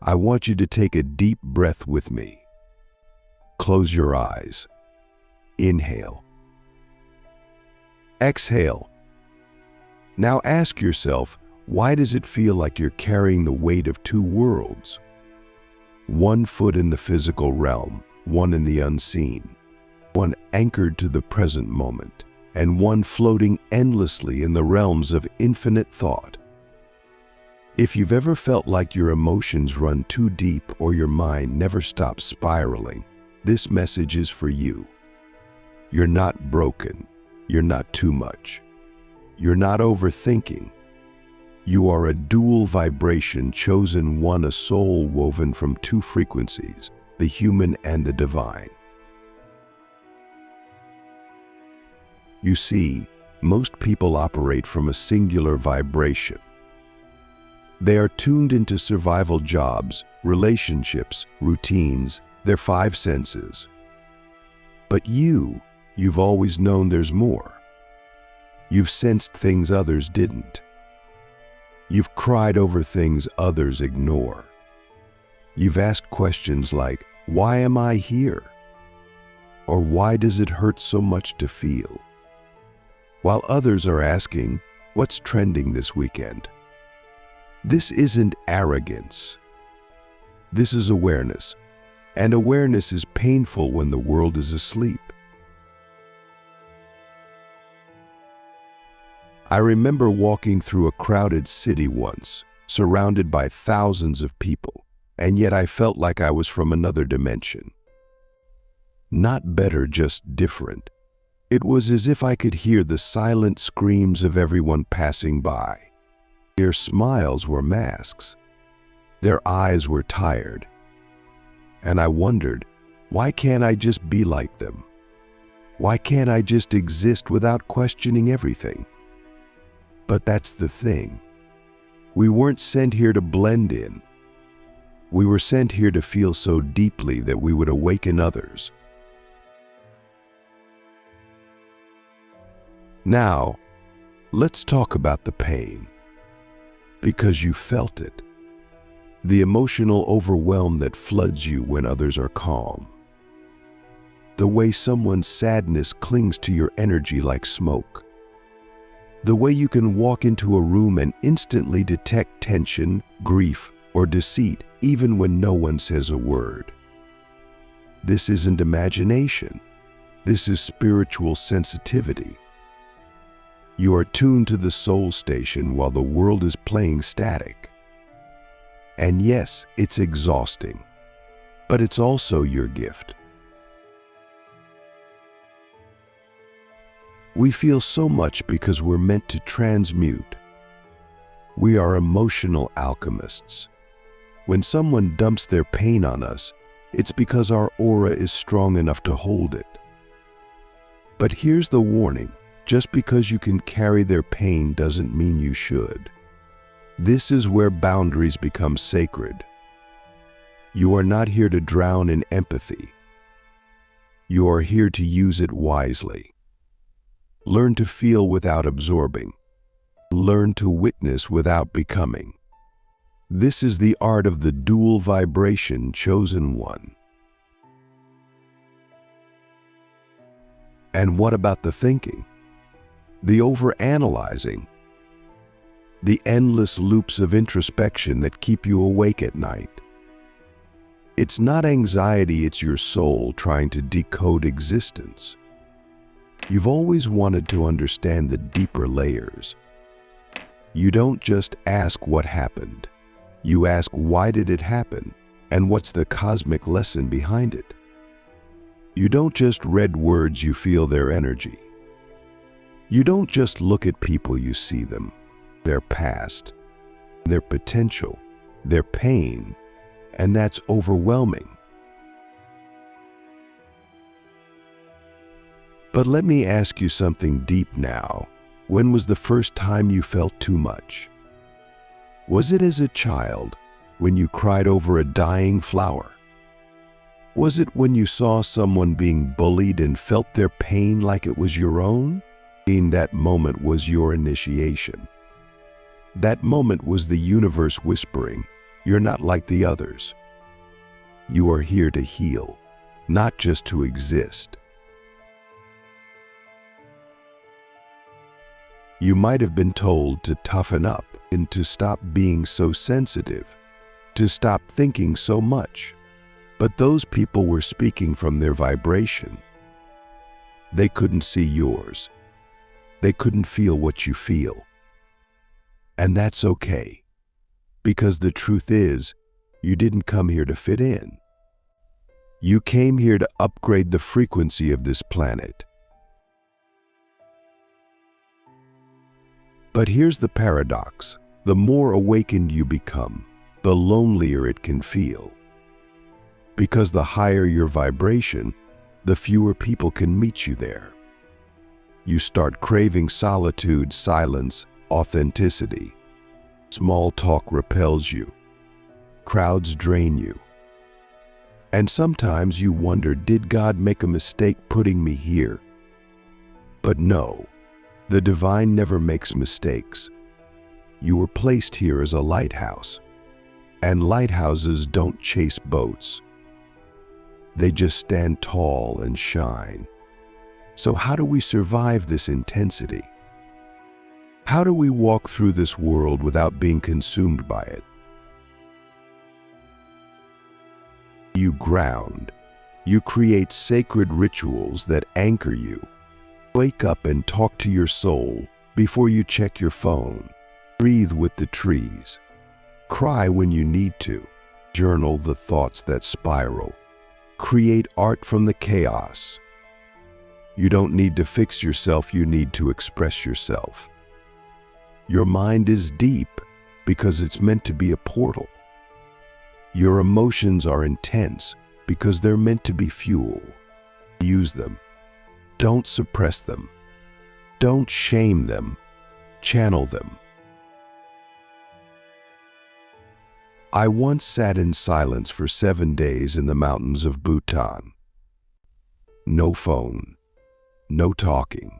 I want you to take a deep breath with me. Close your eyes. Inhale. Exhale. Now ask yourself, why does it feel like you're carrying the weight of two worlds? One foot in the physical realm, one in the unseen. One anchored to the present moment, and one floating endlessly in the realms of infinite thought. If you've ever felt like your emotions run too deep or your mind never stops spiraling, this message is for you. You're not broken. You're not too much. You're not overthinking. You are a dual vibration, chosen one, a soul woven from two frequencies, the human and the divine. You see, most people operate from a singular vibration. They are tuned into survival jobs, relationships, routines, their five senses. But you've always known there's more. You've sensed things others didn't. You've cried over things others ignore. You've asked questions like, why am I here? Or why does it hurt so much to feel? While others are asking, what's trending this weekend? This isn't arrogance. This is awareness. And awareness is painful when the world is asleep. I remember walking through a crowded city once, surrounded by thousands of people, and yet I felt like I was from another dimension. Not better, just different. It was as if I could hear the silent screams of everyone passing by. Their smiles were masks. Their eyes were tired. And I wondered, why can't I just be like them? Why can't I just exist without questioning everything? But that's the thing. We weren't sent here to blend in. We were sent here to feel so deeply that we would awaken others. Now, let's talk about the pain. Because you felt it. The emotional overwhelm that floods you when others are calm. The way someone's sadness clings to your energy like smoke. The way you can walk into a room and instantly detect tension, grief, or deceit even when no one says a word. This isn't imagination. This is spiritual sensitivity. You are tuned to the soul station while the world is playing static. And yes, it's exhausting, but it's also your gift. We feel so much because we're meant to transmute. We are emotional alchemists. When someone dumps their pain on us, it's because our aura is strong enough to hold it. But here's the warning. Just because you can carry their pain doesn't mean you should. This is where boundaries become sacred. You are not here to drown in empathy. You are here to use it wisely. Learn to feel without absorbing. Learn to witness without becoming. This is the art of the dual vibration, chosen one. And what about the thinking? The overanalyzing, the endless loops of introspection that keep you awake at night. It's not anxiety, it's your soul trying to decode existence. You've always wanted to understand the deeper layers. You don't just ask what happened. You ask, why did it happen? And what's the cosmic lesson behind it? You don't just read words, you feel their energy. You don't just look at people, you see them, their past, their potential, their pain, and that's overwhelming. But let me ask you something deep now. When was the first time you felt too much? Was it as a child, when you cried over a dying flower? Was it when you saw someone being bullied and felt their pain like it was your own? In that moment was your initiation. That moment was the universe whispering, You're not like the others. You are here to heal, not just to exist. You might have been told to toughen up and to stop being so sensitive, to stop thinking so much. But those people were speaking from their vibration. They couldn't see yours. They couldn't feel what you feel. And that's okay, because the truth is, you didn't come here to fit in. You came here to upgrade the frequency of this planet. But here's the paradox. The more awakened you become, the lonelier it can feel. Because the higher your vibration, the fewer people can meet you there. You start craving solitude, silence, authenticity. Small talk repels you. Crowds drain you. And sometimes you wonder, did God make a mistake putting me here? But no, the divine never makes mistakes. You were placed here as a lighthouse. And lighthouses don't chase boats. They just stand tall and shine. So how do we survive this intensity? How do we walk through this world without being consumed by it? You ground. You create sacred rituals that anchor you. Wake up and talk to your soul before you check your phone. Breathe with the trees. Cry when you need to. Journal the thoughts that spiral. Create art from the chaos. You don't need to fix yourself, you need to express yourself. Your mind is deep because it's meant to be a portal. Your emotions are intense because they're meant to be fuel. Use them. Don't suppress them. Don't shame them. Channel them. I once sat in silence for 7 days in the mountains of Bhutan. No phone, no talking,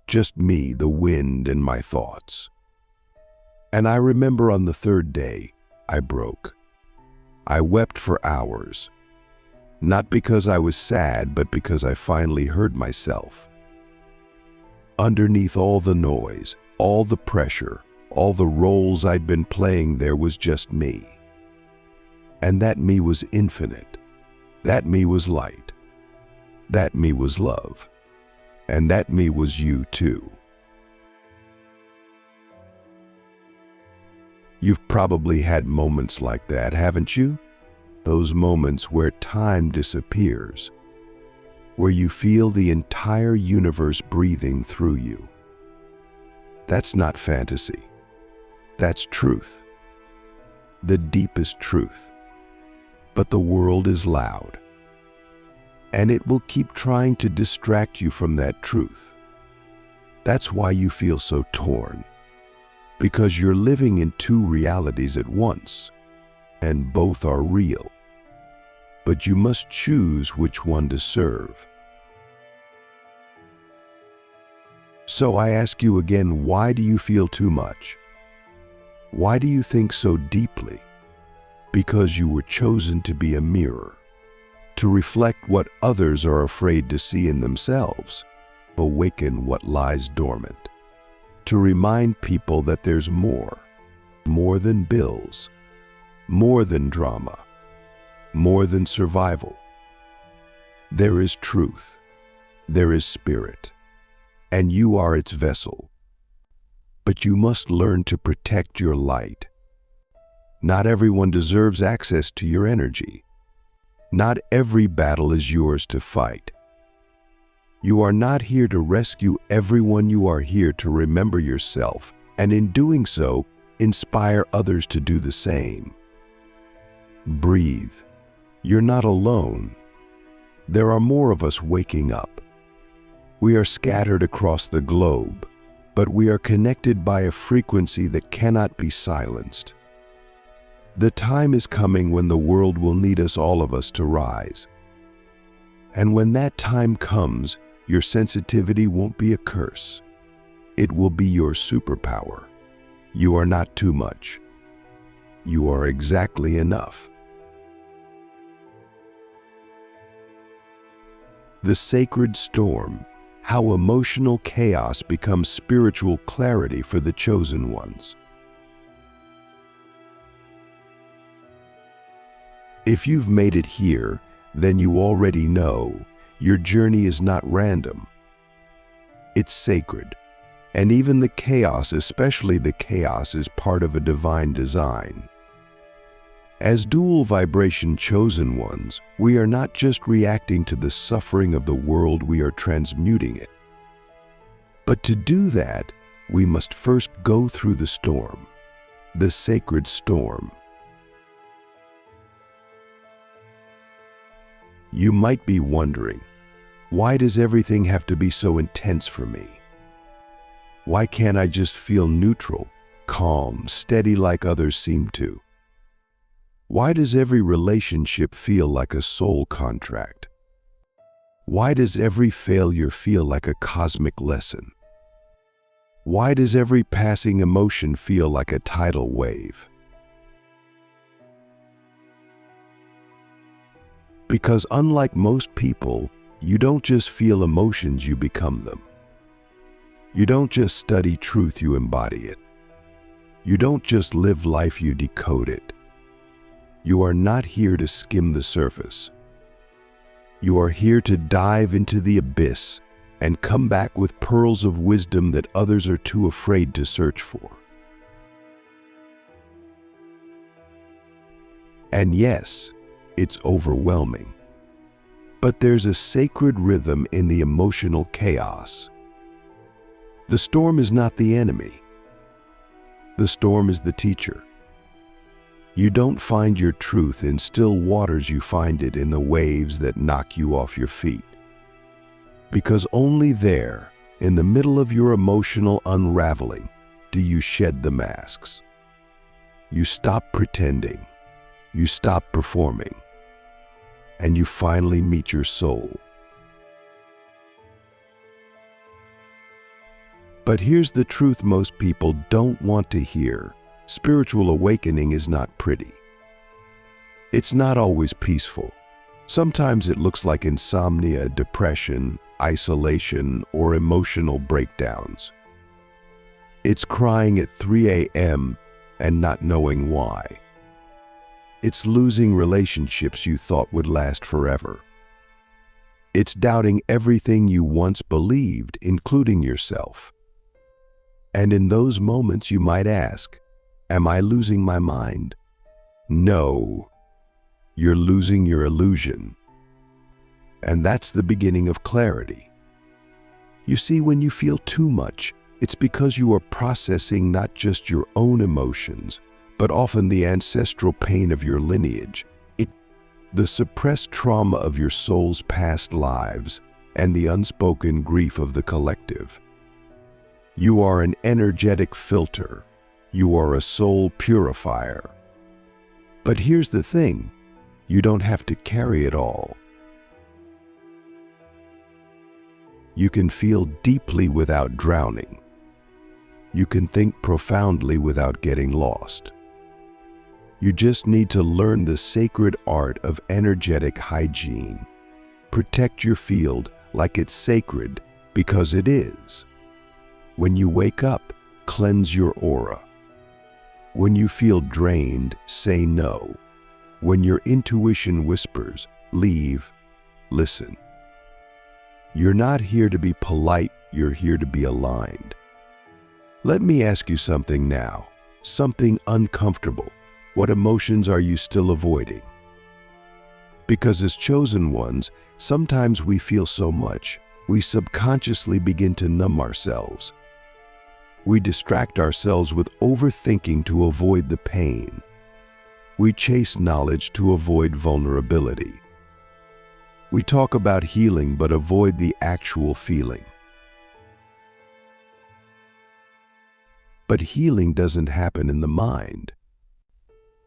just me, the wind, and my thoughts. And I remember on the 3rd day, I broke. I wept for hours, not because I was sad, but because I finally heard myself. Underneath all the noise, all the pressure, all the roles I'd been playing, there was just me. And that me was infinite. That me was light. That me was love. And that me was you too. You've probably had moments like that, haven't you? Those moments where time disappears, where you feel the entire universe breathing through you. That's not fantasy. That's truth. The deepest truth. But the world is loud, and it will keep trying to distract you from that truth. That's why you feel so torn, because you're living in 2 realities at once, and both are real. But you must choose which one to serve. So I ask you again, why do you feel too much? Why do you think so deeply? Because you were chosen to be a mirror, to reflect what others are afraid to see in themselves, awaken what lies dormant, to remind people that there's more than bills, more than drama, more than survival. There is truth, there is spirit, and you are its vessel. But you must learn to protect your light. Not everyone deserves access to your energy. Not every battle is yours to fight. You are not here to rescue everyone. You are here to remember yourself, and in doing so, inspire others to do the same. Breathe. You're not alone. There are more of us waking up. We are scattered across the globe, but we are connected by a frequency that cannot be silenced. The time is coming when the world will need us, all of us, to rise. And when that time comes, your sensitivity won't be a curse. It will be your superpower. You are not too much. You are exactly enough. The sacred storm, how emotional chaos becomes spiritual clarity for the chosen ones. If you've made it here, then you already know your journey is not random. It's sacred. And even the chaos, especially the chaos, is part of a divine design. As dual vibration chosen ones, we are not just reacting to the suffering of the world, we are transmuting it. But to do that, we must first go through the storm, the sacred storm. You might be wondering, why does everything have to be so intense for me? Why can't I just feel neutral, calm, steady like others seem to? Why does every relationship feel like a soul contract? Why does every failure feel like a cosmic lesson? Why does every passing emotion feel like a tidal wave? Because unlike most people, you don't just feel emotions, you become them. You don't just study truth, you embody it. You don't just live life, you decode it. You are not here to skim the surface. You are here to dive into the abyss and come back with pearls of wisdom that others are too afraid to search for. And yes, it's overwhelming. But there's a sacred rhythm in the emotional chaos. The storm is not the enemy. The storm is the teacher. You don't find your truth in still waters, you find it in the waves that knock you off your feet. Because only there, in the middle of your emotional unraveling, do you shed the masks. You stop pretending. You stop performing. And you finally meet your soul. But here's the truth most people don't want to hear. Spiritual awakening is not pretty. It's not always peaceful. Sometimes it looks like insomnia, depression, isolation, or emotional breakdowns. It's crying at 3 a.m. and not knowing why. It's losing relationships you thought would last forever. It's doubting everything you once believed, including yourself. And in those moments you might ask, am I losing my mind? No, you're losing your illusion. And that's the beginning of clarity. You see, when you feel too much, it's because you are processing not just your own emotions, but often the ancestral pain of your lineage, the suppressed trauma of your soul's past lives, and the unspoken grief of the collective. You are an energetic filter. You are a soul purifier. But here's the thing, you don't have to carry it all. You can feel deeply without drowning. You can think profoundly without getting lost. You just need to learn the sacred art of energetic hygiene. Protect your field like it's sacred, because it is. When you wake up, cleanse your aura. When you feel drained, say no. When your intuition whispers, leave, listen. You're not here to be polite, you're here to be aligned. Let me ask you something now, something uncomfortable. What emotions are you still avoiding? Because as chosen ones, sometimes we feel so much, we subconsciously begin to numb ourselves. We distract ourselves with overthinking to avoid the pain. We chase knowledge to avoid vulnerability. We talk about healing but avoid the actual feeling. But healing doesn't happen in the mind.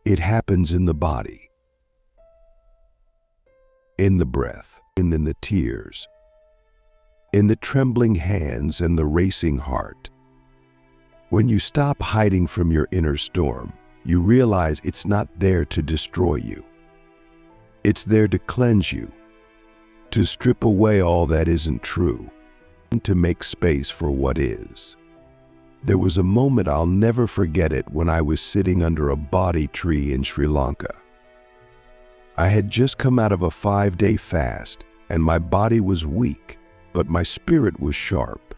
It happens in the body, in the breath, in the tears, in the trembling hands and the racing heart. When you stop hiding from your inner storm, You realize it's not there to destroy you. It's there to cleanse you, to strip away all that isn't true, and to make space for what is. There was a moment I'll never forget it when I was sitting under a Bodhi tree in Sri Lanka. I had just come out of a 5-day fast, and my body was weak, but my spirit was sharp.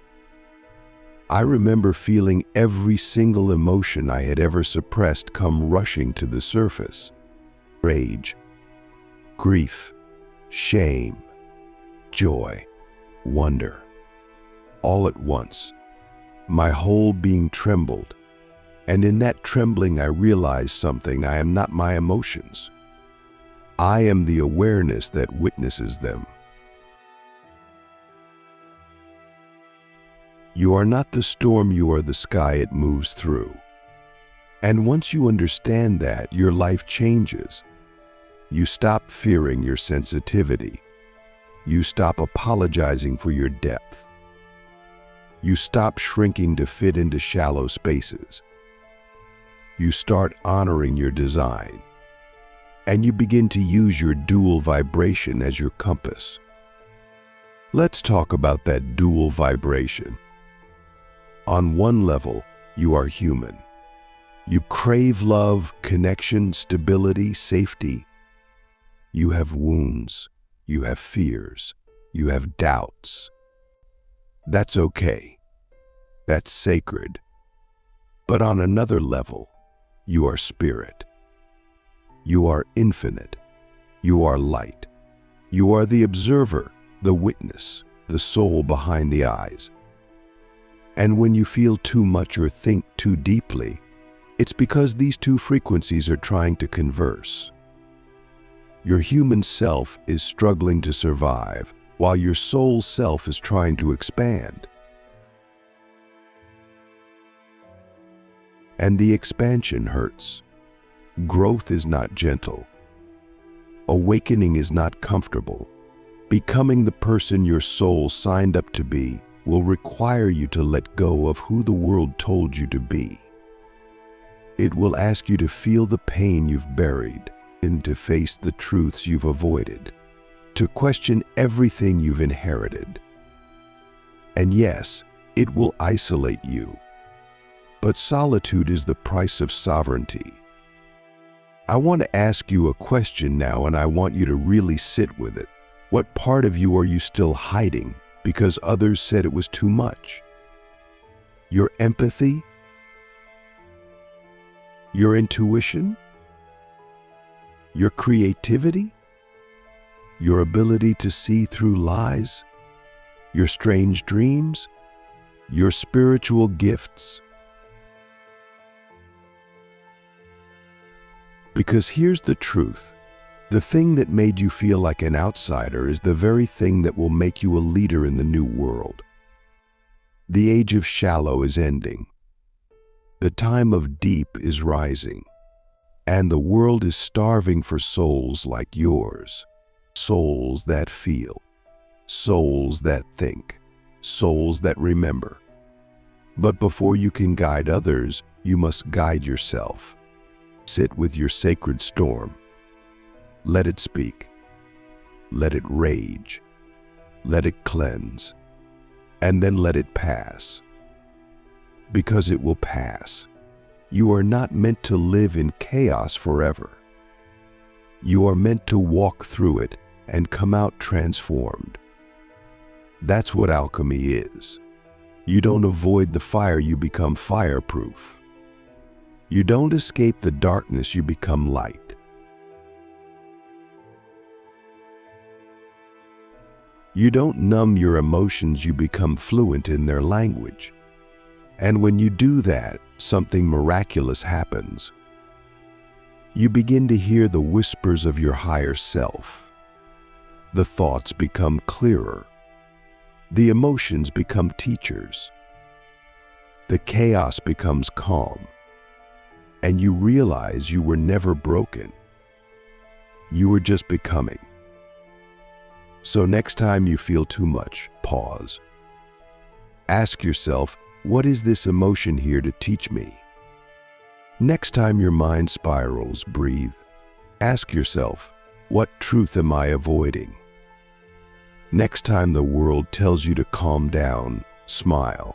I remember feeling every single emotion I had ever suppressed come rushing to the surface. Rage, grief, shame, joy, wonder. All at once, my whole being trembled, and in that trembling I realized something. I am not my emotions. I am the awareness that witnesses them. You are not the storm, you are the sky it moves through. And once you understand that, your life changes. You stop fearing your sensitivity. You stop apologizing for your depth. You stop shrinking to fit into shallow spaces. You start honoring your design. And you begin to use your dual vibration as your compass. Let's talk about that dual vibration. On one level, you are human. You crave love, connection, stability, safety. You have wounds, you have fears, you have doubts. That's okay. That's sacred. But on another level, you are spirit. You are infinite. You are light. You are the observer, the witness, the soul behind the eyes. And when you feel too much or think too deeply, it's because these two frequencies are trying to converse. Your human self is struggling to survive, while your soul self is trying to expand. And the expansion hurts. Growth is not gentle. Awakening is not comfortable. Becoming the person your soul signed up to be will require you to let go of who the world told you to be. It will ask you to feel the pain you've buried and to face the truths you've avoided, to question everything you've inherited. And yes, it will isolate you. But solitude is the price of sovereignty. I want to ask you a question now, and I want you to really sit with it. What part of you are you still hiding because others said it was too much? Your empathy? Your intuition? Your creativity? Your ability to see through lies? Your strange dreams? Your spiritual gifts? Because here's the truth. The thing that made you feel like an outsider is the very thing that will make you a leader in the new world. The age of shallow is ending. The time of deep is rising. And the world is starving for souls like yours. Souls that feel. Souls that think. Souls that remember. But before you can guide others, you must guide yourself. Sit with your sacred storm. Let it speak. Let it rage. Let it cleanse. And then let it pass. Because it will pass. You are not meant to live in chaos forever. You are meant to walk through it and come out transformed. That's what alchemy is. You don't avoid the fire, you become fireproof. You don't escape the darkness, you become light. You don't numb your emotions, you become fluent in their language. And when you do that, something miraculous happens. You begin to hear the whispers of your higher self. The thoughts become clearer. The emotions become teachers. The chaos becomes calm. And you realize you were never broken. You were just becoming. So next time you feel too much, pause. Ask yourself, what is this emotion here to teach me? Next time your mind spirals, breathe. Ask yourself, what truth am I avoiding? Next time the world tells you to calm down, smile.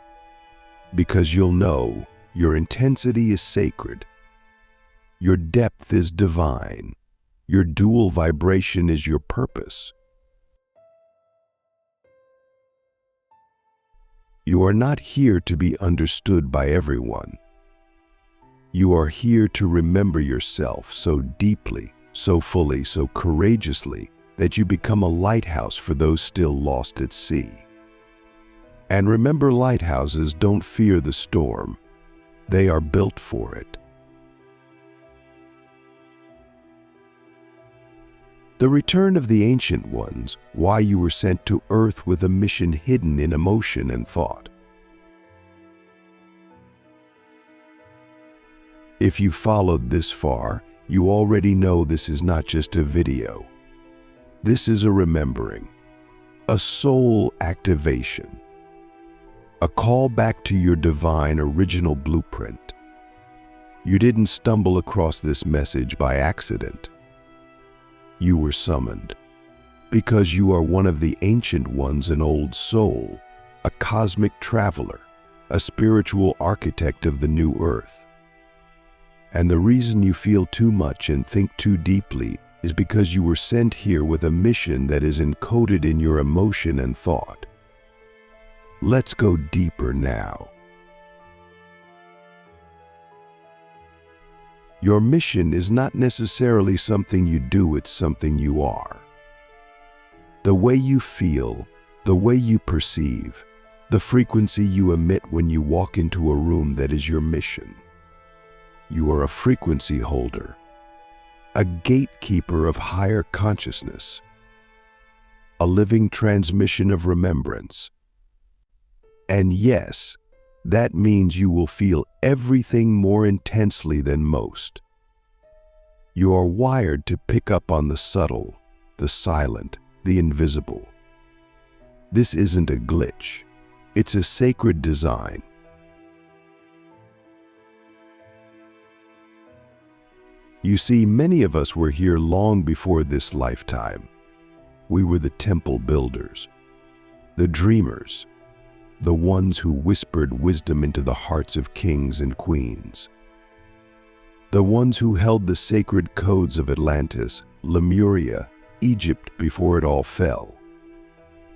Because you'll know your intensity is sacred. Your depth is divine. Your dual vibration is your purpose. You are not here to be understood by everyone. You are here to remember yourself so deeply, so fully, so courageously that you become a lighthouse for those still lost at sea. And remember, lighthouses don't fear the storm. They are built for it. The return of the ancient ones, why you were sent to earth with a mission hidden in emotion and thought. If you followed this far, you already know this is not just a video. This is a remembering, a soul activation, a call back to your divine original blueprint. You didn't stumble across this message by accident. You were summoned because you are one of the ancient ones, an old soul, a cosmic traveler, a spiritual architect of the new earth. And the reason you feel too much and think too deeply is because you were sent here with a mission that is encoded in your emotion and thought. Let's go deeper now. Your mission is not necessarily something you do, it's something you are. The way you feel, the way you perceive, the frequency you emit when you walk into a room, that is your mission. You are a frequency holder, a gatekeeper of higher consciousness, a living transmission of remembrance. And yes, that means you will feel everything more intensely than most. You are wired to pick up on the subtle, the silent, the invisible. This isn't a glitch. It's a sacred design. You see, many of us were here long before this lifetime. We were the temple builders, the dreamers, the ones who whispered wisdom into the hearts of kings and queens, the ones who held the sacred codes of Atlantis, Lemuria, Egypt before it all fell.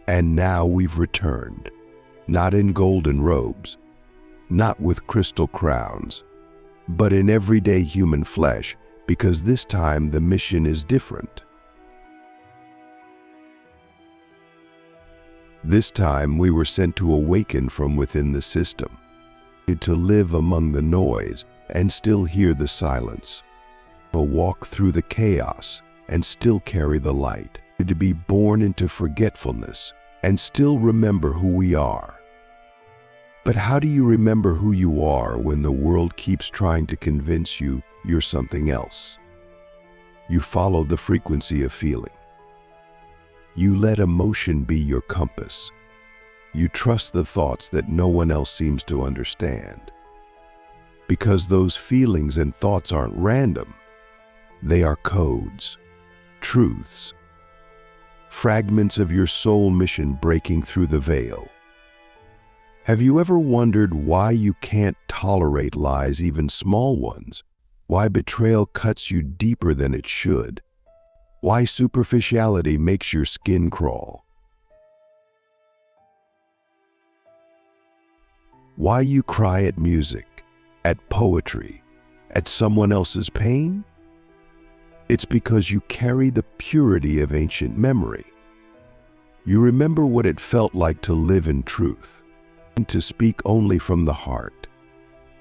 And now we've returned, not in golden robes, not with crystal crowns, but in everyday human flesh, because this time the mission is different. This time we were sent to awaken from within the system, to live among the noise and still hear the silence, to walk through the chaos and still carry the light, to be born into forgetfulness and still remember who we are. But how do you remember who you are when the world keeps trying to convince you you're something else? You follow the frequency of feeling. You let emotion be your compass. You trust the thoughts that no one else seems to understand. Because those feelings and thoughts aren't random. They are codes, truths, fragments of your soul mission breaking through the veil. Have you ever wondered why you can't tolerate lies, even small ones? Why betrayal cuts you deeper than it should? Why superficiality makes your skin crawl? Why you cry at music, at poetry, at someone else's pain? It's because you carry the purity of ancient memory. You remember what it felt like to live in truth, to speak only from the heart,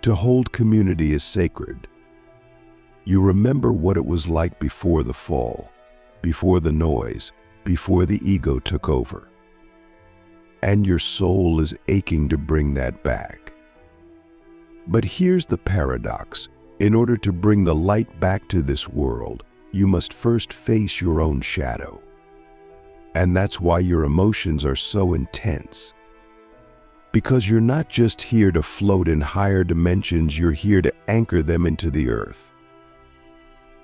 to hold community as sacred. You remember what it was like before the fall, before the noise, before the ego took over. And your soul is aching to bring that back. But here's the paradox. In order to bring the light back to this world, you must first face your own shadow. And that's why your emotions are so intense. Because you're not just here to float in higher dimensions, you're here to anchor them into the earth.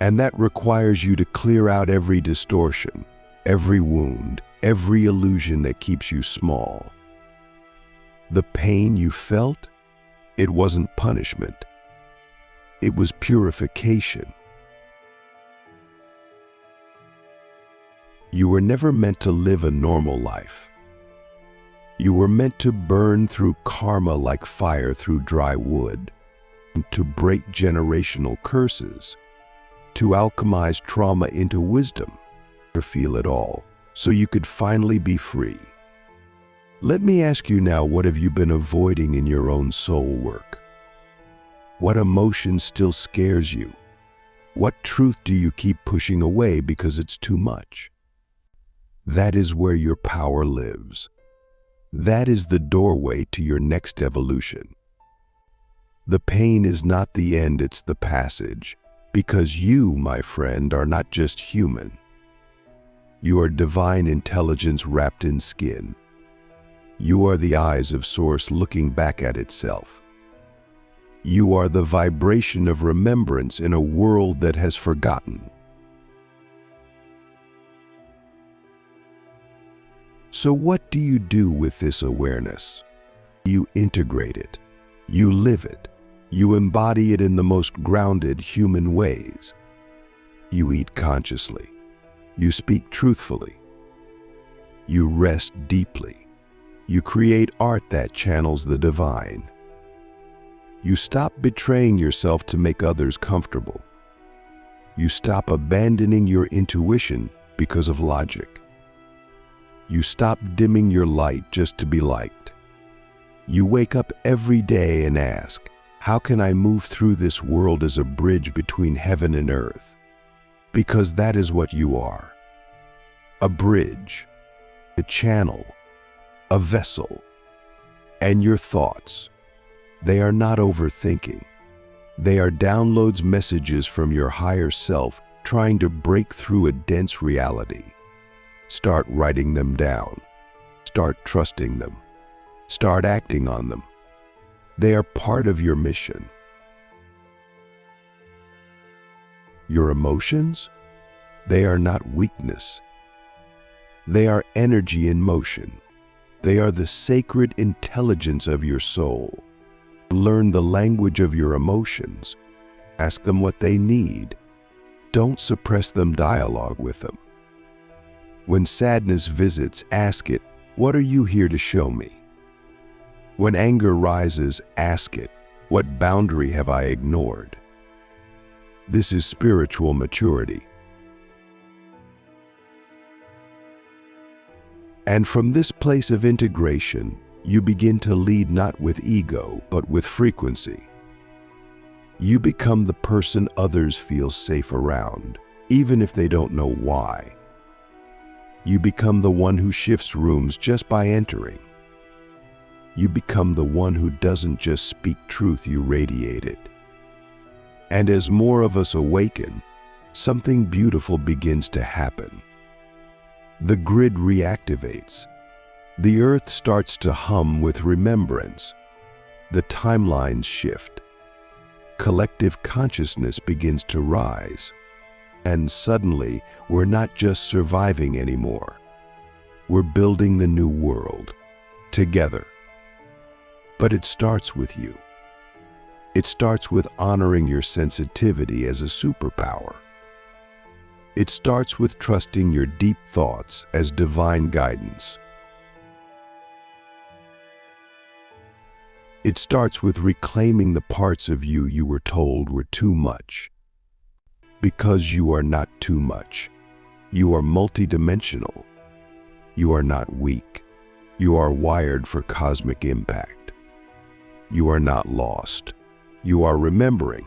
And that requires you to clear out every distortion, every wound, every illusion that keeps you small. The pain you felt, it wasn't punishment. It was purification. You were never meant to live a normal life. You were meant to burn through karma like fire through dry wood, to break generational curses, to alchemize trauma into wisdom, to feel it all, so you could finally be free. Let me ask you now, what have you been avoiding in your own soul work? What emotion still scares you? What truth do you keep pushing away because it's too much? That is where your power lives. That is the doorway to your next evolution. The pain is not the end, it's the passage. Because you, my friend, are not just human. You are divine intelligence wrapped in skin. You are the eyes of Source looking back at itself. You are the vibration of remembrance in a world that has forgotten. So what do you do with this awareness? You integrate it. You live it. You embody it in the most grounded human ways. You eat consciously. You speak truthfully. You rest deeply. You create art that channels the divine. You stop betraying yourself to make others comfortable. You stop abandoning your intuition because of logic. You stop dimming your light just to be liked. You wake up every day and ask, how can I move through this world as a bridge between heaven and earth? Because that is what you are. A bridge, a channel, a vessel. And your thoughts, they are not overthinking. They are downloads, messages from your higher self trying to break through a dense reality. Start writing them down. Start trusting them. Start acting on them. They are part of your mission. Your emotions, they are not weakness. They are energy in motion. They are the sacred intelligence of your soul. Learn the language of your emotions. Ask them what they need. Don't suppress them, dialogue with them. When sadness visits, ask it, what are you here to show me? When anger rises, ask it, what boundary have I ignored? This is spiritual maturity. And from this place of integration, you begin to lead not with ego, but with frequency. You become the person others feel safe around, even if they don't know why. You become the one who shifts rooms just by entering. You become the one who doesn't just speak truth, you radiate it. And as more of us awaken, something beautiful begins to happen. The grid reactivates. The earth starts to hum with remembrance. The timelines shift. Collective consciousness begins to rise. And suddenly, we're not just surviving anymore. We're building the new world, together. But it starts with you. It starts with honoring your sensitivity as a superpower. It starts with trusting your deep thoughts as divine guidance. It starts with reclaiming the parts of you you were told were too much. Because you are not too much. You are multidimensional. You are not weak. You are wired for cosmic impact. You are not lost. You are remembering.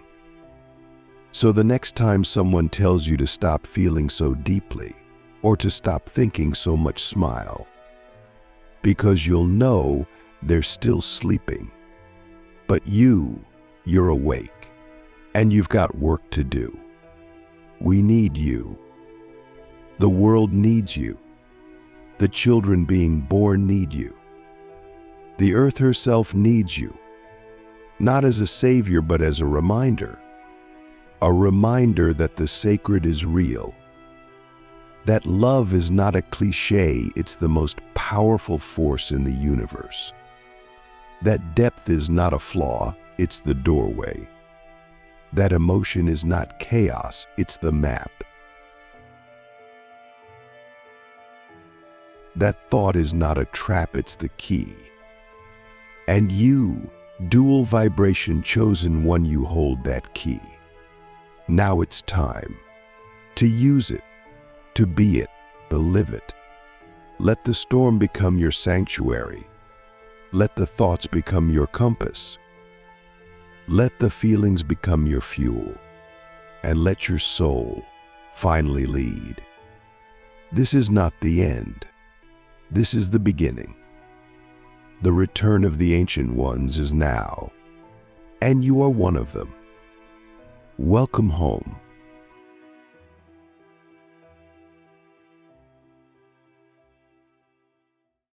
So the next time someone tells you to stop feeling so deeply, or to stop thinking so much, smile. Because you'll know they're still sleeping. But you're awake. And you've got work to do. We need you. The world needs you. The children being born need you. The earth herself needs you, not as a savior, but as a reminder that the sacred is real, that love is not a cliche, it's the most powerful force in the universe, that depth is not a flaw, it's the doorway, that emotion is not chaos, it's the map, that thought is not a trap, it's the key. And you, dual vibration chosen one, you hold that key. Now it's time to use it, to be it, to live it. Let the storm become your sanctuary. Let the thoughts become your compass. Let the feelings become your fuel. And let your soul finally lead. This is not the end. This is the beginning. The return of the ancient ones is now, and you are one of them. Welcome home.